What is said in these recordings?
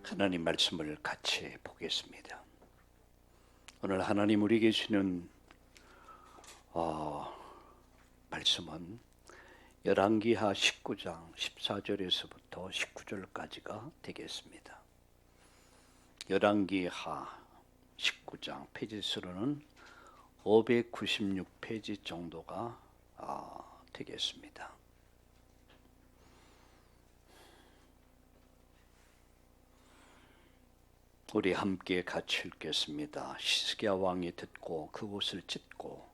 하나님 말씀을 같이 보겠습니다. 오늘 하나님 우리에게 주는 말씀은 열왕기하 19장 14절에서부터 19절까지가 되겠습니다. 열왕기하 19장 페이지 수로는 596페이지 정도가 되겠습니다. 우리 함께 같이 읽겠습니다. 히스기야 왕이 듣고 그 옷을 찢고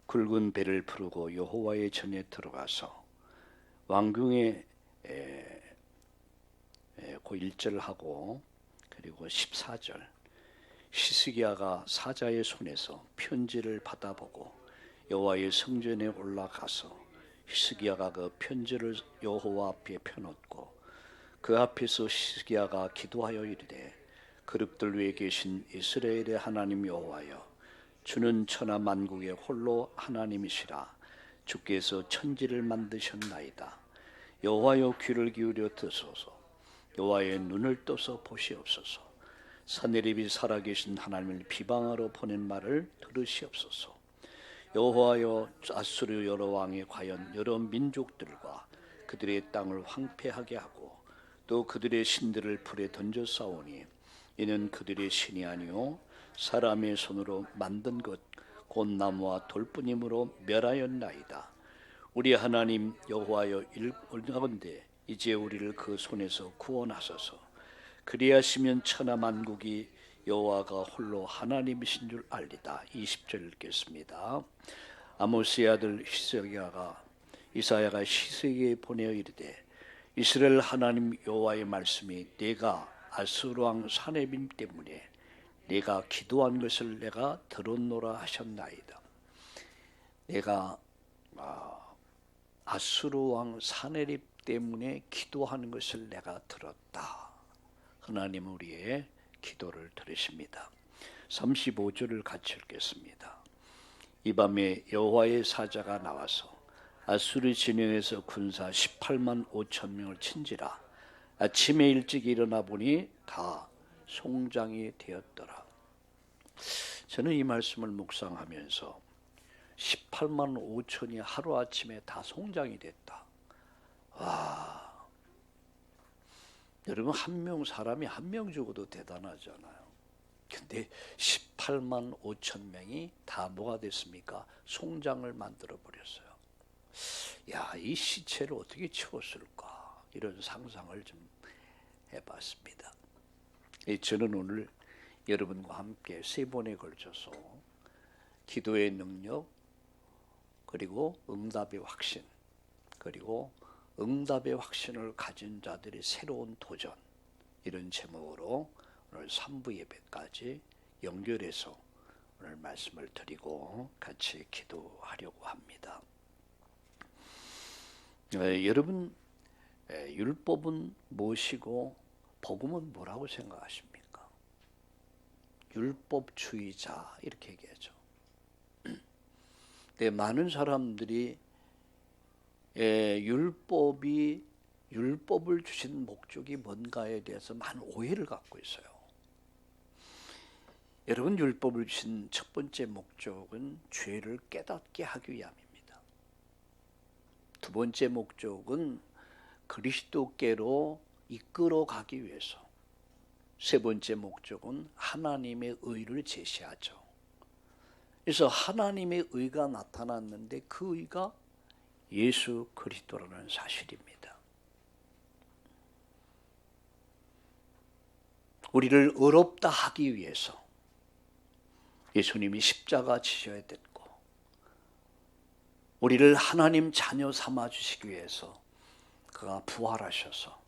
굵은 배를 풀고 여호와의 전에 들어가서 왕궁에 그 1절하고 그리고 14절 히스기야가 사자의 손에서 편지를 받아보고 여호와의 성전에 올라가서 히스기야가 그 편지를 여호와 앞에 펴놓고 그 앞에서 히스기야가 기도하여 이르되 그릇들 위에 계신 이스라엘의 하나님 여호와여, 주는 천하 만국의 홀로 하나님이시라. 주께서 천지를 만드셨나이다. 여호와여, 귀를 기울여 듣소서. 여호와의 눈을 떠서 보시옵소서. 사내립이 살아계신 하나님을 비방하러 보낸 말을 들으시옵소서. 여호와여, 아수르 여러 왕이 과연 여러 민족들과 그들의 땅을 황폐하게 하고 또 그들의 신들을 불에 던져 싸우니 이는 그들의 신이 아니요 사람의 손으로 만든 것 곧 나무와 돌뿐이므로 멸하였나이다. 우리 하나님 여호와여, 일어나건대 이제 우리를 그 손에서 구원하소서. 그리하시면 천하 만국이 여호와가 홀로 하나님이신 줄 알리다. 20절 읽겠습니다. 아모스의 아들 이사야가 히스기야에 보내어 이르되 이스라엘 하나님 여호와의 말씀이 내가 아수르 왕 사네립 때문에 내가 기도한 것을 내가 들었노라 하셨나이다. 내가 아수르 왕 사네립 때문에 기도하는 것을 내가 들었다. 하나님 우리의 기도를 들으십니다. 35절을 같이 읽겠습니다. 이 밤에 여호와의 사자가 나와서 아수르 진영에서 군사 18만 5천 명을 친지라. 아침에 일찍 일어나 보니 다 송장이 되었더라. 저는 이 말씀을 묵상하면서 18만 5천이 하루아침에 다 송장이 됐다. 와, 여러분 사람이 한 명 죽어도 대단하잖아요. 근데 18만 5천 명이 다 뭐가 됐습니까? 송장을 만들어 버렸어요. 야, 이 시체를 어떻게 치웠을까? 이런 상상을 좀 해봤습니다. 저는 오늘 여러분과 함께 3번에 걸쳐서 기도의 능력, 그리고 응답의 확신, 그리고 응답의 확신을 가진 자들의 새로운 도전, 이런 제목으로 오늘 3부 예배까지 연결해서 오늘 말씀을 드리고 같이 기도하려고 합니다. 여러분, 율법은 무엇이고 복음은 뭐라고 생각하십니까? 율법주의자 이렇게 얘기하죠. 근데 많은 사람들이 율법을 주신 목적이 뭔가에 대해서 많은 오해를 갖고 있어요. 여러분, 율법을 주신 첫 번째 목적은 죄를 깨닫게 하기 위함입니다. 두 번째 목적은 그리스도께로 이끌어 가기 위해서. 세 번째 목적은 하나님의 의를 제시하죠. 그래서 하나님의 의가 나타났는데 그 의가 예수 그리스도라는 사실입니다. 우리를 의롭다 하기 위해서 예수님이 십자가 지셔야 됐고, 우리를 하나님 자녀 삼아 주시기 위해서 그가 부활하셔서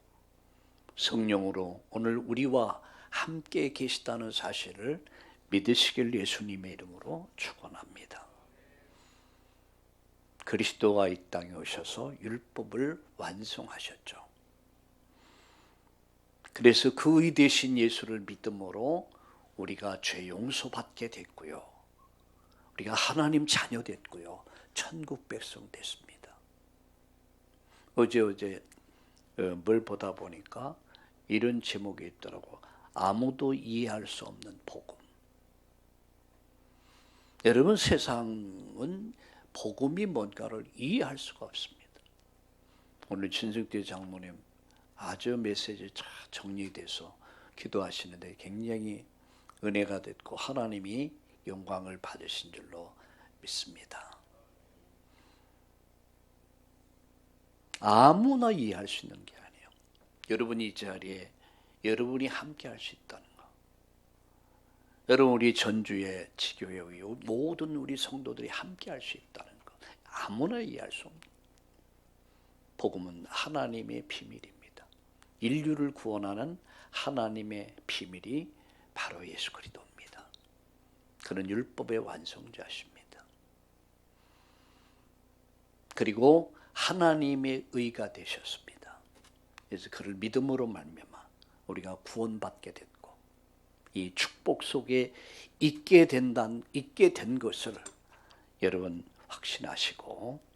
성령으로 오늘 우리와 함께 계시다는 사실을 믿으시길 예수님의 이름으로 축원합니다. 그리스도가 이 땅에 오셔서 율법을 완성하셨죠. 그래서 그 의 대신 예수를 믿음으로 우리가 죄 용서받게 됐고요. 우리가 하나님 자녀 됐고요. 천국 백성 됐습니다. 어제 뭘 보다 보니까 이런 제목이 있더라고. 아무도 이해할 수 없는 복음. 여러분, 세상은 복음이 뭔가를 이해할 수가 없습니다. 오늘 진승태 장모님 아주 메시지 잘 정리돼서 기도하시는데 굉장히 은혜가 됐고 하나님이 영광을 받으신 줄로 믿습니다. 아무나 이해할 수 있는 게 아니에요. 여러분이 이 자리에 여러분이 함께 할 수 있다는 거. 여러분, 우리 전주의 지교회 모든 우리 성도들이 함께 할 수 있다는 거. 아무나 이해할 수 없는. 복음은 하나님의 비밀입니다. 인류를 구원하는 하나님의 비밀이 바로 예수 그리스도입니다. 그는 율법의 완성자십니다. 그리고 하나님의 의가 되셨습니다. 그래서 그를 믿음으로 말미암아 우리가 구원받게 됐고 이 축복 속에 있게 된 것을 여러분 확신하시고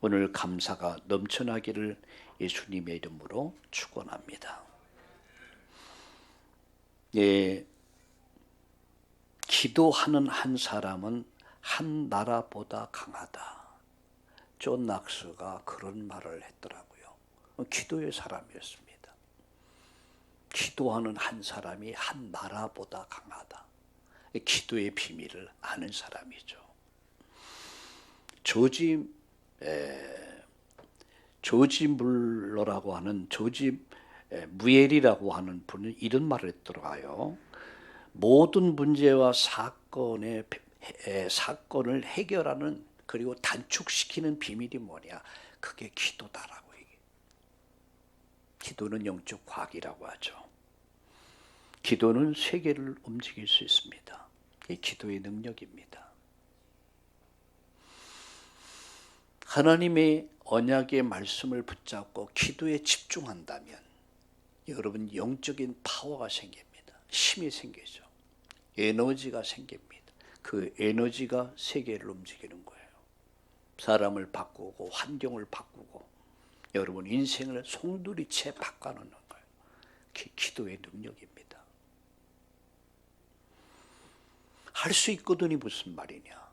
오늘 감사가 넘쳐나기를 예수님의 이름으로 축원합니다. 예, 기도하는 한 사람은 한 나라보다 강하다. 존 낙스가 그런 말을 했더라고요. 기도의 사람이었습니다. 기도하는 한 사람이 한 나라보다 강하다. 기도의 비밀을 아는 사람이죠. 조지 물러라고 하는 무엘이라고 하는 분은 이런 말을 했더라고요. 모든 문제와 사건을 해결하는 그리고 단축시키는 비밀이 뭐냐? 그게 기도다라고 얘기해요. 기도는 영적 과학이라고 하죠. 기도는 세계를 움직일 수 있습니다. 이게 기도의 능력입니다. 하나님의 언약의 말씀을 붙잡고 기도에 집중한다면 여러분 영적인 파워가 생깁니다. 힘이 생기죠. 에너지가 생깁니다. 그 에너지가 세계를 움직이는 거예요. 사람을 바꾸고 환경을 바꾸고 여러분 인생을 송두리째 바꿔놓는 거예요. 기도의 능력입니다. 할 수 있거든이 무슨 말이냐.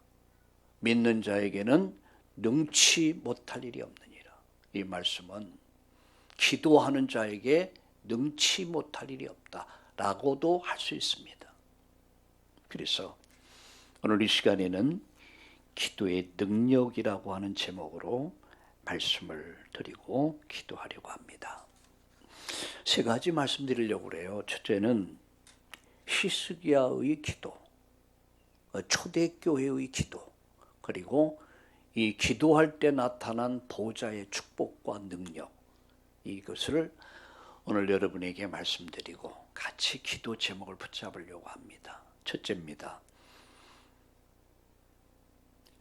믿는 자에게는 능치 못할 일이 없느니라. 이 말씀은 기도하는 자에게 능치 못할 일이 없다라고도 할 수 있습니다. 그래서 오늘 이 시간에는 기도의 능력이라고 하는 제목으로 말씀을 드리고 기도하려고 합니다. 세 가지 말씀드리려고 그래요. 첫째는 히스기야의 기도, 초대교회의 기도, 그리고 이 기도할 때 나타난 보좌의 축복과 능력, 이것을 오늘 여러분에게 말씀드리고 같이 기도 제목을 붙잡으려고 합니다. 첫째입니다.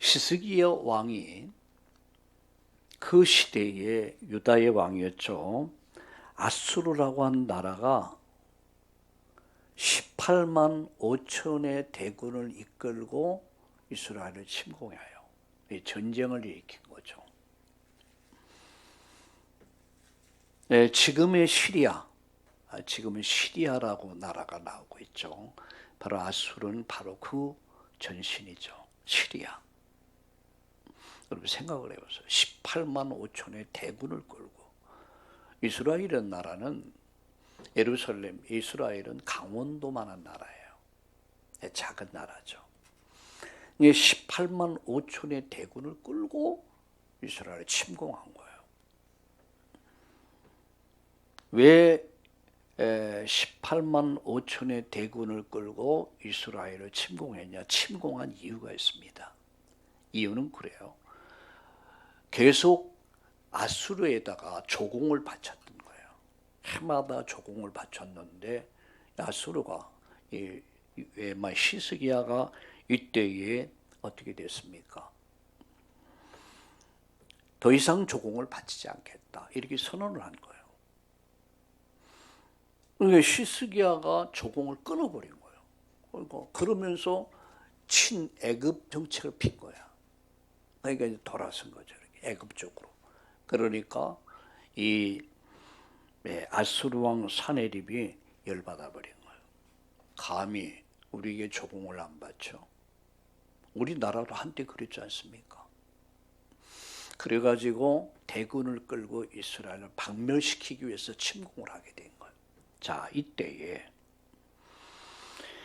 히스기야 왕이 그 시대의 유다의 왕이었죠. 아수르라고 한 나라가 18만 5천의 대군을 이끌고 이스라엘을 침공해요. 전쟁을 일으킨 거죠. 네, 지금은 시리아라고 나라가 나오고 있죠. 바로 아수르는 바로 그 전신이죠. 시리아. 여러분 생각을 해보세요. 18만 5천의 대군을 끌고 이스라엘이라는 나라는 이스라엘은 강원도만한 나라예요. 작은 나라죠. 18만 5천의 대군을 끌고 이스라엘을 침공한 거예요. 왜 18만 5천의 대군을 끌고 이스라엘을 침공했냐? 침공한 이유가 있습니다. 이유는 그래요. 계속 아수르에다가 조공을 바쳤던 거예요. 해마다 조공을 바쳤는데 아수르가 히스기야가 이때에 어떻게 됐습니까? 더 이상 조공을 바치지 않겠다 이렇게 선언을 한 거예요. 그러니까 히스기야가 조공을 끊어버린 거예요. 그러면서 친애굽 정책을 핀 거야. 그러니까 이제 돌아선 거죠. 애굽 쪽으로. 그러니까 이 아수르 왕 사네립이 열받아 버린 거예요. 감히 우리에게 조공을 안 바쳐? 우리나라도 한때 그랬지 않습니까? 그래가지고 대군을 끌고 이스라엘을 박멸시키기 위해서 침공을 하게 된 거예요. 자, 이때에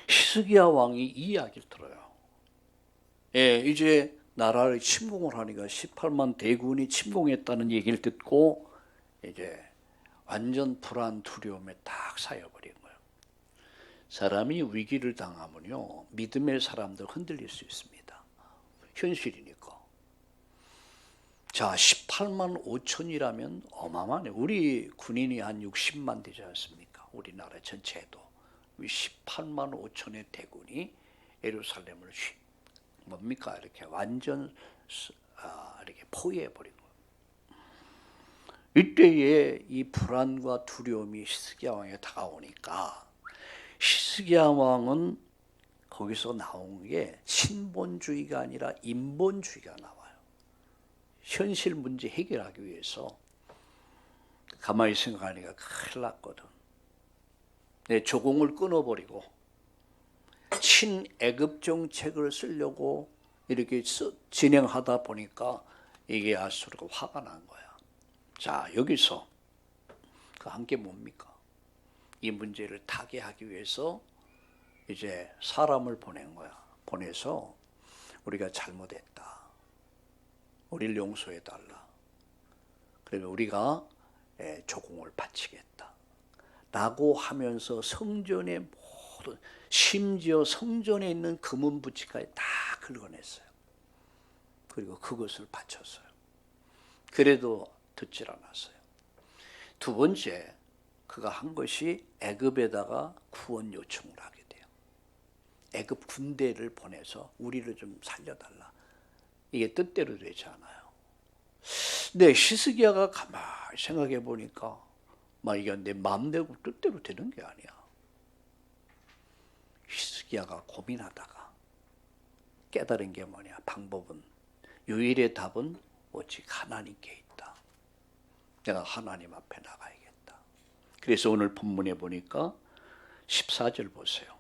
히스기야 왕이 이 이야기를 들어요. 이제 나라를 침공을 하니까 18만 대군이 침공했다는 얘기를 듣고 이제 완전 불안 두려움에 딱 쌓여버린 거예요. 사람이 위기를 당하면요, 믿음의 사람들 흔들릴 수 있습니다. 현실이니까. 자, 18만 5천이라면 어마어마하네. 우리 군인이 한 60만 되지 않습니까? 우리나라 전체에도 18만 5천의 대군이 예루살렘을 뭡니까? 이렇게 완전 이렇게 포위해버린 거예요. 이때에 이 불안과 두려움이 히스기야 왕에 다가오니까 히스기야 왕은 거기서 나온 게 신본주의가 아니라 인본주의가 나와요. 현실 문제 해결하기 위해서. 가만히 생각하니까 큰일 났거든. 내 조공을 끊어버리고 친애굽 정책을 쓰려고 이렇게 진행하다 보니까 이게 아수르가 화가 난 거야. 자, 여기서 그 한 게 뭡니까? 이 문제를 타개하기 위해서 이제 사람을 보낸 거야. 보내서 우리가 잘못했다. 우리를 용서해달라. 그러면 우리가 조공을 바치겠다. 라고 하면서 성전의 모든, 심지어 성전에 있는 금은 부치까지 다 긁어냈어요. 그리고 그것을 바쳤어요. 그래도 듣질 않았어요. 두 번째, 그가 한 것이 애굽에다가 구원 요청을 하게 돼요. 애굽 군대를 보내서 우리를 좀 살려달라. 이게 뜻대로 되지 않아요. 근데 히스기야가 가만히 생각해 보니까 막 이게 내 마음대로 뜻대로 되는 게 아니야. 히스기야가 고민하다가 깨달은 게 뭐냐? 방법은, 유일의 답은 오직 하나님께 있다. 내가 하나님 앞에 나가야겠다. 그래서 오늘 본문에 보니까 14절 보세요.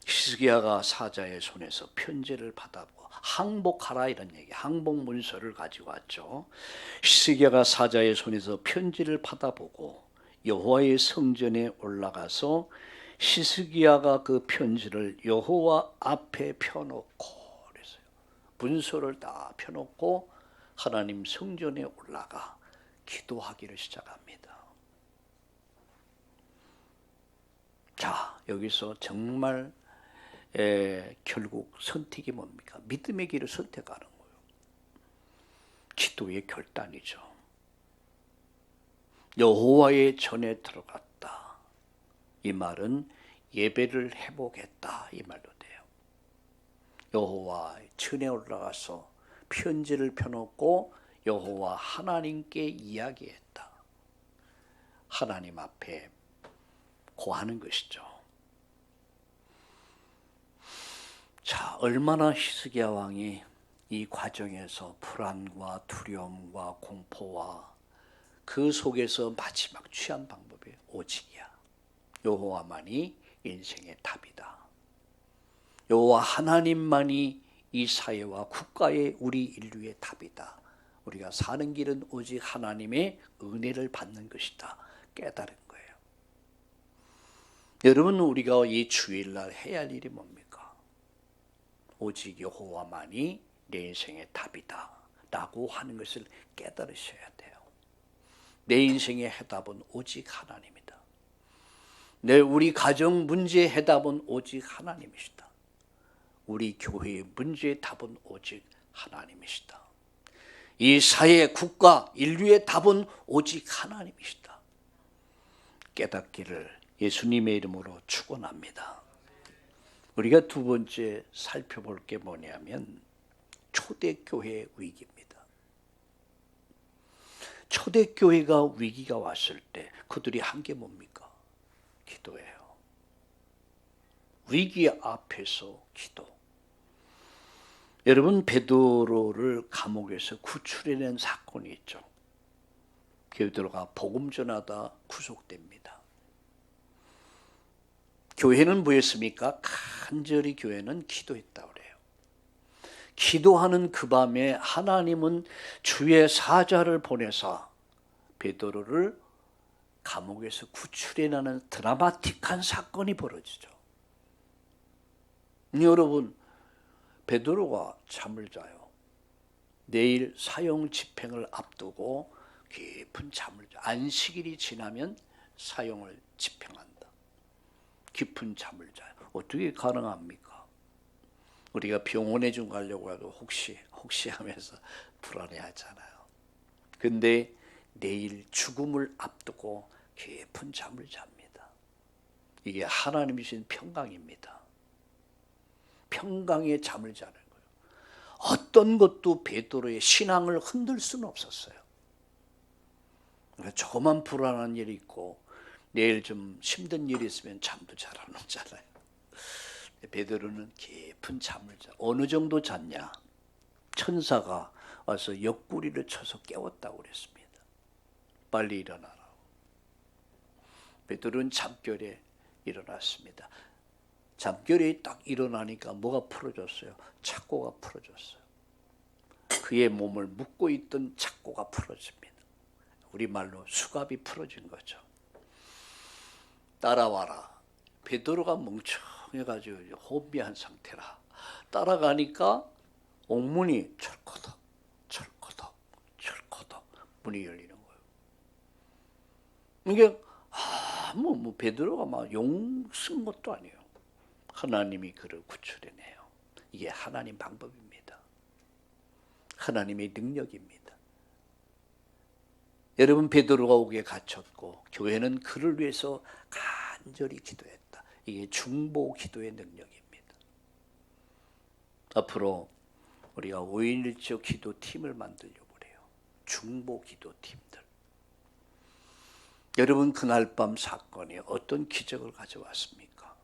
히스기야가 사자의 손에서 편지를 받아보고, 항복하라 이런 얘기, 항복 문서를 가지고 왔죠. 히스기야가 사자의 손에서 편지를 받아보고 여호와의 성전에 올라가서 히스기야가 그 편지를 여호와 앞에 펴놓고, 그랬어요. 문서를 다 펴놓고 하나님 성전에 올라가 기도하기를 시작합니다. 자, 여기서 정말 결국 선택이 뭡니까? 믿음의 길을 선택하는 거예요. 기도의 결단이죠. 여호와의 전에 들어갔다. 이 말은 예배를 해보겠다. 이 말도 돼요. 여호와의 전에 올라가서 편지를 펴놓고 여호와 하나님께 이야기했다. 하나님 앞에 고하는 것이죠. 자, 얼마나 히스기야 왕이 이 과정에서 불안과 두려움과 공포와 그 속에서 마지막 취한 방법이 오직이야. 여호와만이 인생의 답이다. 여호와 하나님만이 이 사회와 국가의 우리 인류의 답이다. 우리가 사는 길은 오직 하나님의 은혜를 받는 것이다. 깨달은 거예요. 여러분, 우리가 이 주일날 해야 할 일이 뭡니까? 오직 여호와만이 내 인생의 답이다 라고 하는 것을 깨달으셔야 돼요. 내 인생의 해답은 오직 하나님이다. 우리 가정 문제의 해답은 오직 하나님이시다. 우리 교회의 문제의 답은 오직 하나님이시다. 이 사회, 국가, 인류의 답은 오직 하나님이시다. 깨닫기를 예수님의 이름으로 축원합니다. 우리가 두 번째 살펴볼 게 뭐냐면 초대교회의 위기입니다. 초대교회가 위기가 왔을 때 그들이 한 게 뭡니까? 기도예요. 위기 앞에서 기도. 여러분, 베드로를 감옥에서 구출해낸 사건이 있죠. 베드로가 복음 전하다 구속됩니다. 교회는 뭐였습니까? 간절히 교회는 기도했다고 그래요. 기도하는 그 밤에 하나님은 주의 사자를 보내사 베드로를 감옥에서 구출해내는 드라마틱한 사건이 벌어지죠. 여러분, 베드로가 잠을 자요. 내일 사형 집행을 앞두고 깊은 잠을 자. 안식일이 지나면 사형을 집행한다. 깊은 잠을 자요. 어떻게 가능합니까? 우리가 병원에 좀 가려고 해도 혹시 하면서 불안해하잖아요. 근데 내일 죽음을 앞두고 깊은 잠을 잡니다. 이게 하나님이 주신 평강입니다. 평강의 잠을 자는 거예요. 어떤 것도 베드로의 신앙을 흔들 수는 없었어요. 조그만 불안한 일이 있고 내일 좀 힘든 일이 있으면 잠도 잘 안 오잖아요. 베드로는 깊은 잠을 자. 어느 정도 잤냐? 천사가 와서 옆구리를 쳐서 깨웠다고 그랬습니다. 빨리 일어나라. 베드로는 잠결에 일어났습니다. 잠결에 딱 일어나니까 뭐가 풀어졌어요? 착고가 풀어졌어요. 그의 몸을 묶고 있던 착고가 풀어집니다. 우리말로 수갑이 풀어진 거죠. 따라와라. 베드로가 멍청해가지고 혼미한 상태라. 따라가니까 옥문이 철커덕 철커덕 철커덕 문이 열리는 거예요. 이게 베드로가 막 용 쓴 것도 아니에요. 하나님이 그를 구출해내요. 이게 하나님 방법입니다. 하나님의 능력입니다. 여러분, 베드로가 옥에 갇혔고 교회는 그를 위해서 간절히 기도했다. 이게 중보 기도의 능력입니다. 앞으로 우리가 5.16 기도팀을 만들려고 그래요. 중보 기도팀들. 여러분, 그날 밤 사건이 어떤 기적을 가져왔습니까?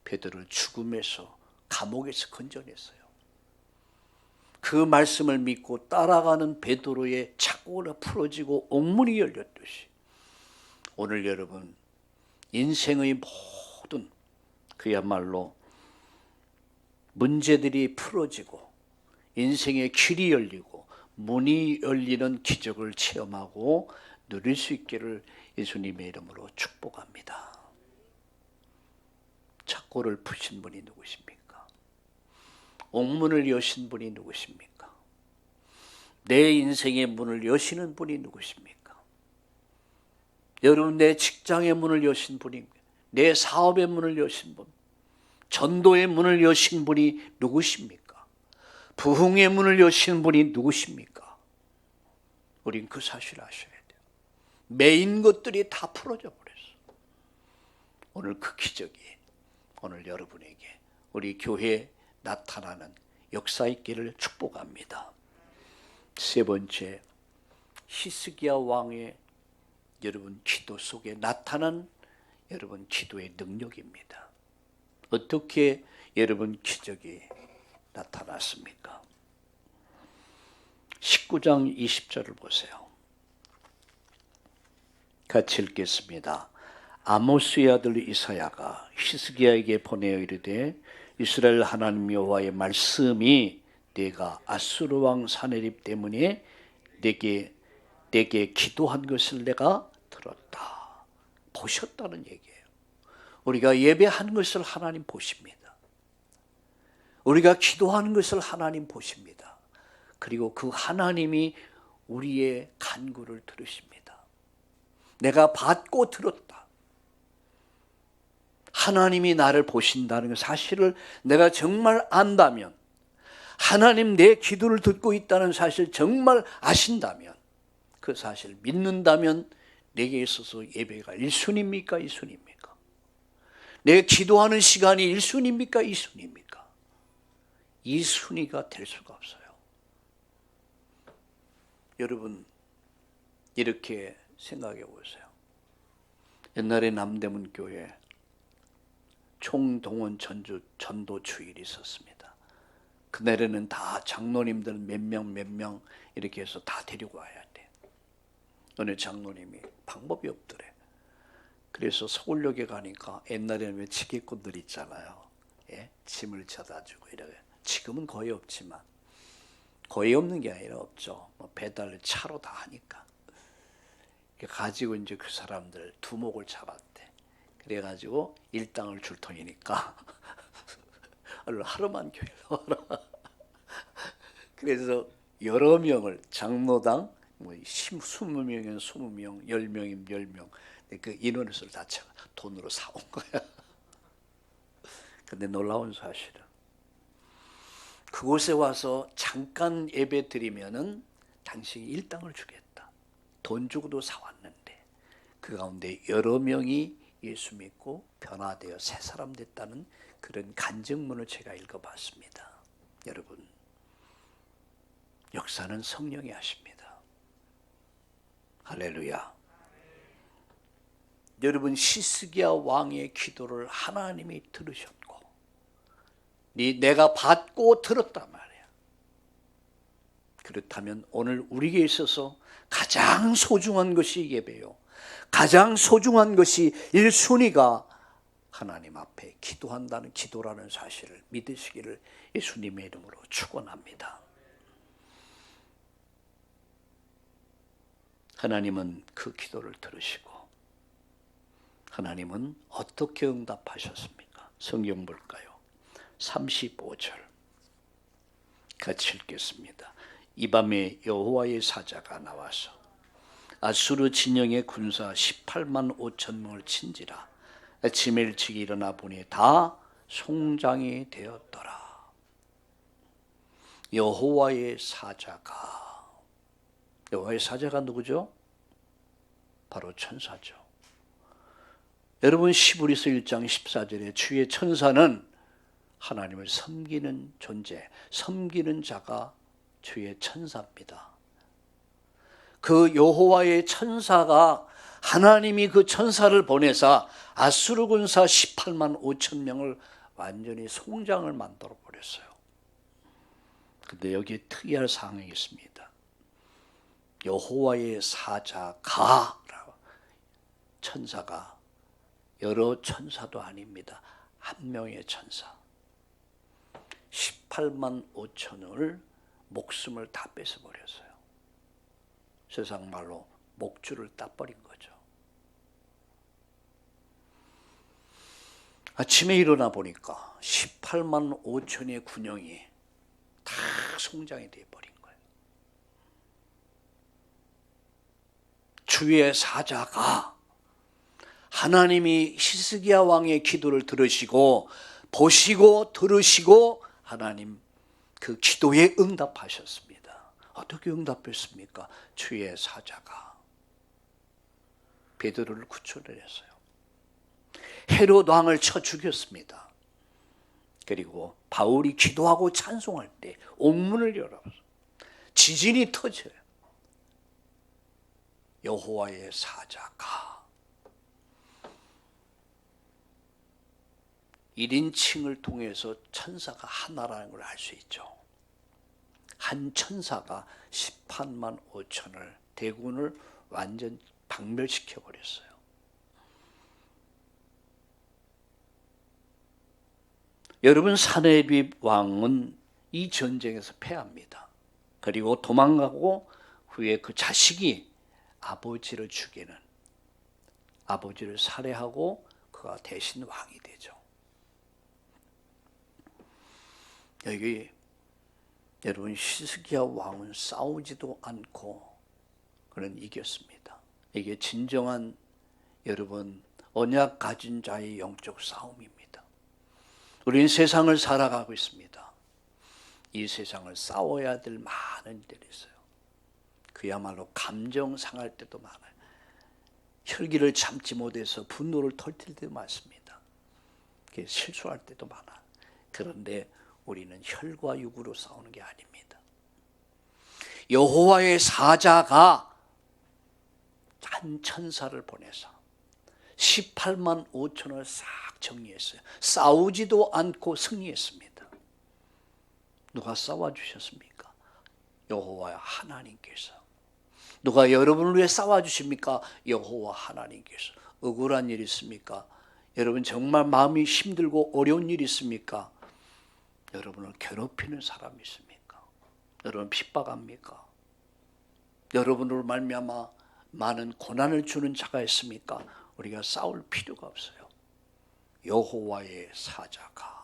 베드로를 죽음에서, 감옥에서 건져냈어요. 그 말씀을 믿고 따라가는 베드로의 착고가 풀어지고 옥문이 열렸듯이 오늘 여러분, 인생의 모든 그야말로 문제들이 풀어지고 인생의 길이 열리고 문이 열리는 기적을 체험하고 누릴 수 있기를 예수님의 이름으로 축복합니다. 착고를 푸신 분이 누구십니까? 옥문을 여신 분이 누구십니까? 내 인생의 문을 여시는 분이 누구십니까? 여러분, 내 직장의 문을 여신 분이, 내 사업의 문을 여신 분, 전도의 문을 여신 분이 누구십니까? 부흥의 문을 여신 분이 누구십니까? 우린 그 사실을 아셔야 돼요. 메인 것들이 다 풀어져 버렸어. 오늘 그 기적이 오늘 여러분에게 우리 교회에 나타나는 역사 있기를 축복합니다. 세 번째, 히스기야 왕의 여러분 기도 속에 나타난 여러분 기도의 능력입니다. 어떻게 여러분 기적이 나타났습니까? 19장 20절을 보세요. 같이 읽겠습니다. 아모스의 아들 이사야가 히스기야에게 보내어 이르되 이스라엘 하나님 여호와의 말씀이 내가 아수르 왕 사네립 때문에 내게 기도한 것을 내가 들었다. 보셨다는 얘기예요. 우리가 예배한 것을 하나님 보십니다. 우리가 기도하는 것을 하나님 보십니다. 그리고 그 하나님이 우리의 간구를 들으십니다. 내가 받고 들었다. 하나님이 나를 보신다는 그 사실을 내가 정말 안다면, 하나님 내 기도를 듣고 있다는 사실 정말 아신다면, 그 사실 믿는다면 내게 있어서 예배가 1순위입니까? 2순위입니까? 내가 기도하는 시간이 1순위입니까? 2순위입니까? 2순위가 될 수가 없어요. 여러분, 이렇게 생각해 보세요. 옛날에 남대문 교회 총동원 전도 주일이 있었습니다. 그날에는 다 장로님들 몇 명 이렇게 해서 다 데리고 와야 돼. 너네 장로님이 방법이 없더래. 그래서 서울역에 가니까 옛날에는 왜 지게꾼들 있잖아요. 예? 짐을 져다주고 이렇게. 지금은 거의 없지만, 거의 없는 게 아니라 없죠. 뭐 배달을 차로 다 하니까. 가지고 이제 그 사람들 두목을 잡았대. 그래가지고 일당을 줄 터이니까 얼른 하루만 교회로 와라. 그래서 여러 명을 장로당 뭐 20명이면 20명, 10명이면 10명 그 인원수를 다 돈으로 사온 거야. 근데 놀라운 사실은 그곳에 와서 잠깐 예배 드리면은 당신이 일당을 주겠다. 돈 주고도 사왔는데 그 가운데 여러 명이 예수 믿고 변화되어 새 사람 됐다는 그런 간증문을 제가 읽어봤습니다. 여러분, 역사는 성령이 하십니다. 할렐루야. 여러분, 시스기야 왕의 기도를 하나님이 들으셨고 내가 받고 들었단 말이야. 그렇다면 오늘 우리에게 있어서 가장 소중한 것이 예배요, 가장 소중한 것이 1순위가 하나님 앞에 기도한다는 기도라는 사실을 믿으시기를 예수님의 이름으로 축원합니다. 하나님은 그 기도를 들으시고 하나님은 어떻게 응답하셨습니까? 성경 볼까요? 35절 같이 읽겠습니다. 이 밤에 여호와의 사자가 나와서 아수르 진영의 군사 18만 5천 명을 친지라. 아침에 일찍 일어나 보니 다 송장이 되었더라. 여호와의 사자가 누구죠? 바로 천사죠. 여러분, 시브리서 1장 14절에 주의 천사는 하나님을 섬기는 존재, 섬기는 자가 주의 천사입니다. 그 여호와의 천사가 하나님이 그 천사를 보내사 아수르 군사 18만 5천 명을 완전히 송장을 만들어 버렸어요. 근데 여기에 특이할 사항이 있습니다. 여호와의 사자가, 천사가 여러 천사도 아닙니다. 한 명의 천사. 18만 5천을 목숨을 다 뺏어버렸어요. 세상 말로 목줄을 따버린 거죠. 아침에 일어나 보니까 18만 5천의 군영이 다 송장이 되어버린 거예요. 주의 사자가 하나님이 히스기야 왕의 기도를 들으시고 보시고 들으시고 하나님 그 기도에 응답하셨습니다. 어떻게 응답했습니까? 주의 사자가 베드로를 구출해냈어요. 헤롯 왕을 쳐 죽였습니다. 그리고 바울이 기도하고 찬송할 때 옥문을 열어서 지진이 터져요. 여호와의 사자가 1인칭을 통해서 천사가 하나라는 걸 알 수 있죠. 한 천사가 18만 5천을 대군을 완전 박멸시켜 버렸어요. 여러분, 사네립 왕은 이 전쟁에서 패합니다. 그리고 도망가고 후에 그 자식이 아버지를 죽이는, 아버지를 살해하고 그가 대신 왕이 되죠. 여기 여러분, 히스기야 왕은 싸우지도 않고 그는 이겼습니다. 이게 진정한 여러분 언약 가진 자의 영적 싸움입니다. 우리는 세상을 살아가고 있습니다. 이 세상을 싸워야 될 많은 일들이 있어요. 그야말로 감정 상할 때도 많아요. 혈기를 참지 못해서 분노를 털릴 때도 많습니다. 실수할 때도 많아요. 그런데 우리는 혈과 육으로 싸우는 게 아닙니다. 여호와의 사자가 한 천사를 보내서 18만 5천을 싹 정리했어요. 싸우지도 않고 승리했습니다. 누가 싸워주셨습니까? 여호와 하나님께서. 누가 여러분을 위해 싸워주십니까? 여호와 하나님께서. 억울한 일 있습니까? 여러분 정말 마음이 힘들고 어려운 일 있습니까? 여러분을 괴롭히는 사람이 있습니까? 여러분 핍박합니까? 여러분으로 말미암아 많은 고난을 주는 자가 있습니까? 우리가 싸울 필요가 없어요. 여호와의 사자가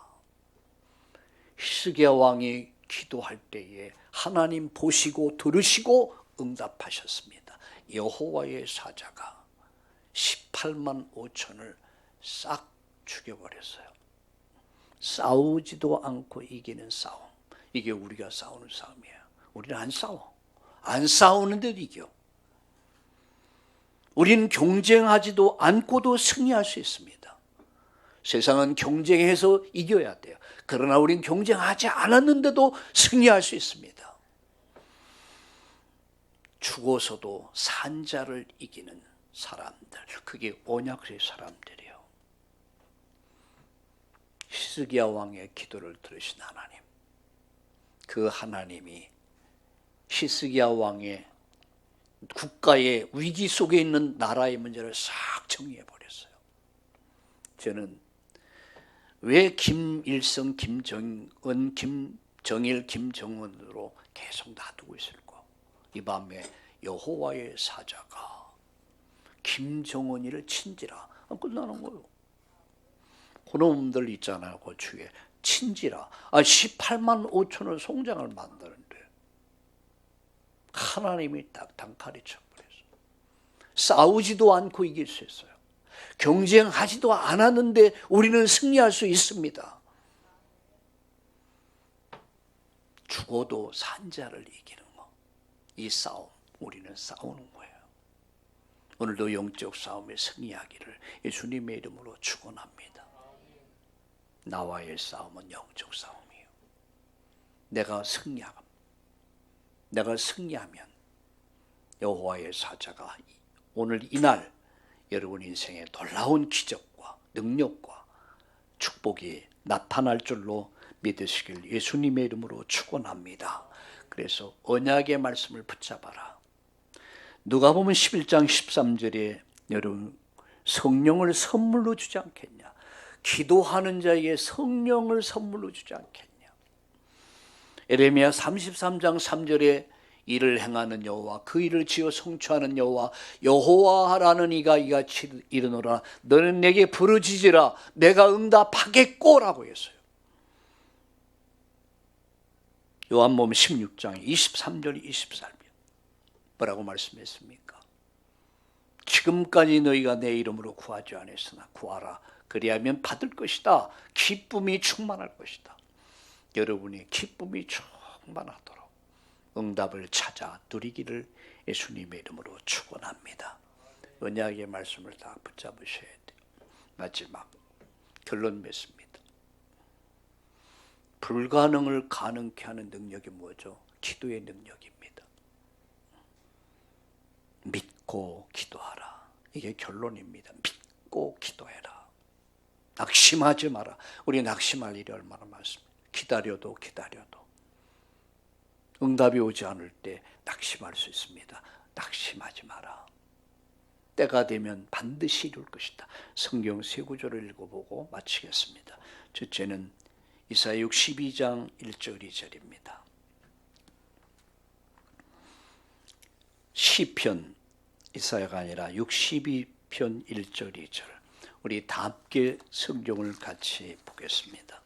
히스기야 왕이 기도할 때에 하나님 보시고 들으시고 응답하셨습니다. 여호와의 사자가 18만 5천을 싹 죽여버렸어요. 싸우지도 않고 이기는 싸움. 이게 우리가 싸우는 싸움이에요. 우리는 안 싸워. 안 싸우는데도 이겨. 우리는 경쟁하지도 않고도 승리할 수 있습니다. 세상은 경쟁해서 이겨야 돼요. 그러나 우리는 경쟁하지 않았는데도 승리할 수 있습니다. 죽어서도 산 자를 이기는 사람들, 그게 언약의 사람들이에요. 히스기야 왕의 기도를 들으신 하나님, 그 하나님이 히스기야 왕의 국가의 위기 속에 있는 나라의 문제를 싹 정리해 버렸어요. 저는 왜 김일성, 김정은, 김정일, 김정은으로 계속 놔두고 있을까? 이 밤에 여호와의 사자가 김정은이를 친지라. 끝나는 거예요. 그놈들 있잖아요. 그 주에 친지라. 18만 5천을 송장을 만드는데 하나님이 딱 단칼에 쳐버렸어요. 싸우지도 않고 이길 수 있어요. 경쟁하지도 않았는데 우리는 승리할 수 있습니다. 죽어도 산자를 이기는 거. 이 싸움, 우리는 싸우는 거예요. 오늘도 영적 싸움에 승리하기를 예수님의 이름으로 축원합니다. 나와의 싸움은 영적 싸움이에요. 내가 승리하면 여호와의 사자가 오늘 이날 여러분 인생에 놀라운 기적과 능력과 축복이 나타날 줄로 믿으시길 예수님의 이름으로 축원합니다. 그래서 언약의 말씀을 붙잡아라. 누가복음 11장 13절에 여러분 성령을 선물로 주지 않겠냐? 기도하는 자에게 성령을 선물로 주지 않겠냐? 에레미야 33장 3절에 일을 행하는 여호와, 그 일을 지어 성취하는 여호와라는 이가 이같이 이르노라. 너는 내게 부르짖으라. 내가 응답하겠고라고 했어요. 요한복음 16장 23절 24절 뭐라고 말씀했습니까? 지금까지 너희가 내 이름으로 구하지 않았으나 구하라. 그리하면 받을 것이다. 기쁨이 충만할 것이다. 여러분이 기쁨이 충만하도록 응답을 찾아 누리기를 예수님의 이름으로 축원합니다. 언약의 말씀을 다 붙잡으셔야 돼요. 마지막 결론 맺습니다. 불가능을 가능케 하는 능력이 뭐죠? 기도의 능력입니다. 믿고 기도하라. 이게 결론입니다. 믿고 기도해라. 낙심하지 마라. 우리 낙심할 일이 얼마나 많습니까? 기다려도 응답이 오지 않을 때 낙심할 수 있습니다. 낙심하지 마라. 때가 되면 반드시 이룰 것이다. 성경 세 구절을 읽어보고 마치겠습니다. 첫째는 이사야 62장 1절 2절입니다. 시편 이사야가 아니라 62편 1절 2절. 우리 다 함께 성경을 같이 보겠습니다.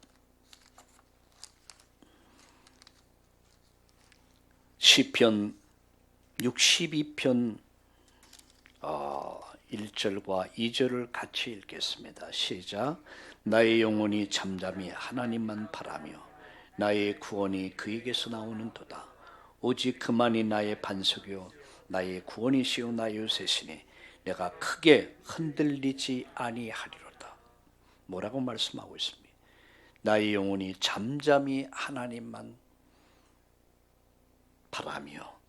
시편 62편 1절과 2절을 같이 읽겠습니다. 시작. 나의 영혼이 잠잠히 하나님만 바라며 나의 구원이 그에게서 나오는 도다. 오직 그만이 나의 반석이요 나의 구원이시요 나의 요새시니 내가 크게 흔들리지 아니하리로다. 뭐라고 말씀하고 있습니다. 나의 영혼이 잠잠히 하나님만 바라며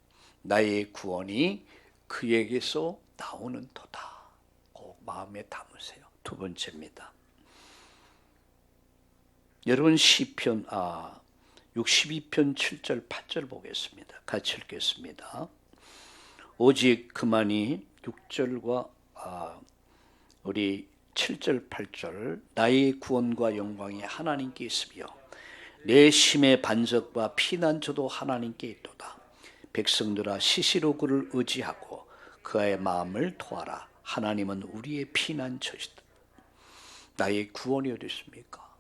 나의 구원이 그에게서 나오는 도다. 꼭 마음에 담으세요. 두 번째입니다. 여러분 시편 62편 7절 8절 보겠습니다. 같이 읽겠습니다. 오직 그만이 6절과 우리 7절 8절 나의 구원과 영광이 하나님께 있으며 내 심의 반석과 피난처도 하나님께 있도다. 백성들아 시시로 그를 의지하고 그의 마음을 토하라. 하나님은 우리의 피난처시다. 나의 구원이 어디 있습니까?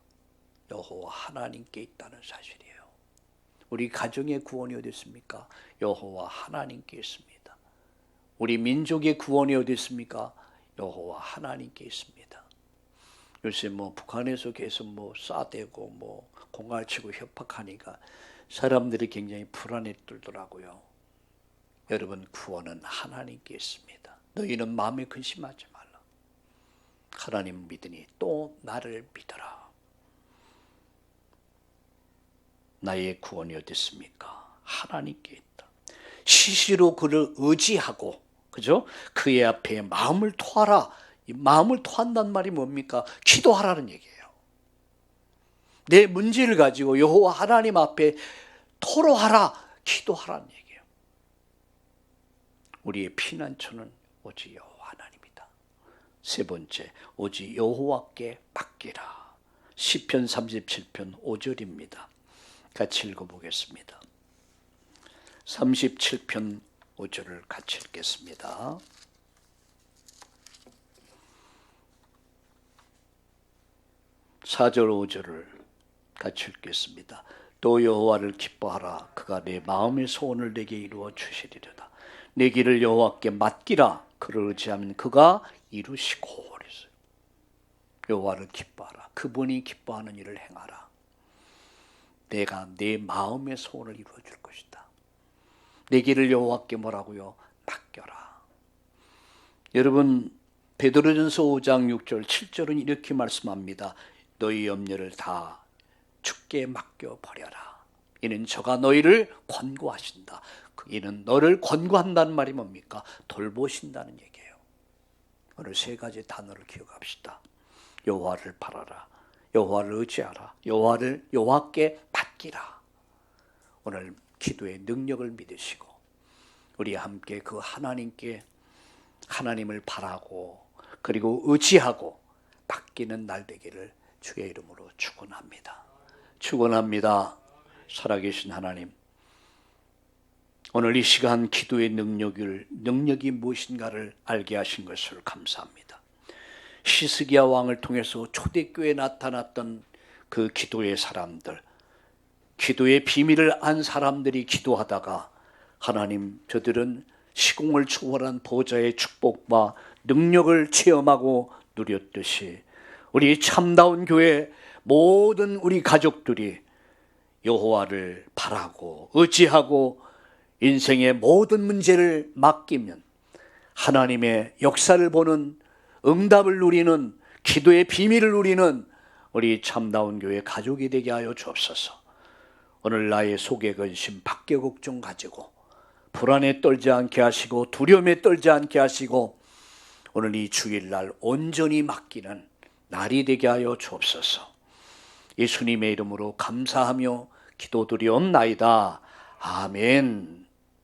여호와 하나님께 있다는 사실이에요. 우리 가정의 구원이 어디 있습니까? 여호와 하나님께 있습니다. 우리 민족의 구원이 어디 있습니까? 여호와 하나님께 있습니다. 요새 북한에서 계속 쏴대고 공갈치고 협박하니까 사람들이 굉장히 불안에 떨더라고요. 여러분, 구원은 하나님께 있습니다. 너희는 마음에 근심하지 말라. 하나님 믿으니 또 나를 믿어라. 나의 구원이 어디 있습니까? 하나님께 있다. 시시로 그를 의지하고, 그죠? 그의 앞에 마음을 토하라. 이 마음을 토한다는 말이 뭡니까? 기도하라는 얘기예요. 내 문제를 가지고 여호와 하나님 앞에 토로하라, 기도하라는 얘기예요. 우리의 피난처는 오직 여호와 하나님이다. 세 번째, 오직 여호와께 맡기라. 시편 37편 5절입니다. 같이 읽어보겠습니다. 37편 5절을 같이 읽겠습니다. (4절) 5절을 같이 읽겠습니다. 또 여호와를 기뻐하라. 그가 내 마음의 소원을 내게 이루어 주시리로다. 내 길을 여호와께 맡기라. 그를 의지하면 그가 이루시고. 그랬어요. 여호와를 기뻐하라. 그분이 기뻐하는 일을 행하라. 내가 내 마음의 소원을 이루어 줄 것이다. 내 길을 여호와께 뭐라고요? 맡겨라. 여러분, 베드로전서 5장 6절 7절은 이렇게 말씀합니다. 너희 염려를 다 주께 맡겨버려라. 이는 저가 너희를 권고하신다. 이는 너를 권고한다는 말이 뭡니까? 돌보신다는 얘기예요. 오늘 세 가지 단어를 기억합시다. 여호와를 바라라. 여호와를 의지하라. 여호와께 맡기라. 오늘 기도의 능력을 믿으시고 우리 함께 그 하나님께 하나님을 바라고 그리고 의지하고 맡기는 날 되기를 주의 이름으로 축원합니다. 축원합니다. 살아계신 하나님, 오늘 이 시간 기도의 능력이 무엇인가를 알게 하신 것을 감사합니다. 히스기야 왕을 통해서 초대교회에 나타났던 그 기도의 사람들, 기도의 비밀을 안 사람들이 기도하다가 하나님, 저들은 시공을 초월한 보좌의 축복과 능력을 체험하고 누렸듯이 우리 참다운 교회 모든 우리 가족들이 여호와를 바라고 의지하고 인생의 모든 문제를 맡기면 하나님의 역사를 보는, 응답을 누리는, 기도의 비밀을 누리는 우리 참다운 교회 가족이 되게 하여 주옵소서. 오늘 나의 속의 근심, 밖의 걱정 가지고 불안에 떨지 않게 하시고 두려움에 떨지 않게 하시고 오늘 이 주일날 온전히 맡기는 날이 되게 하여 주옵소서. 예수님의 이름으로 감사하며 기도드리옵나이다. 아멘.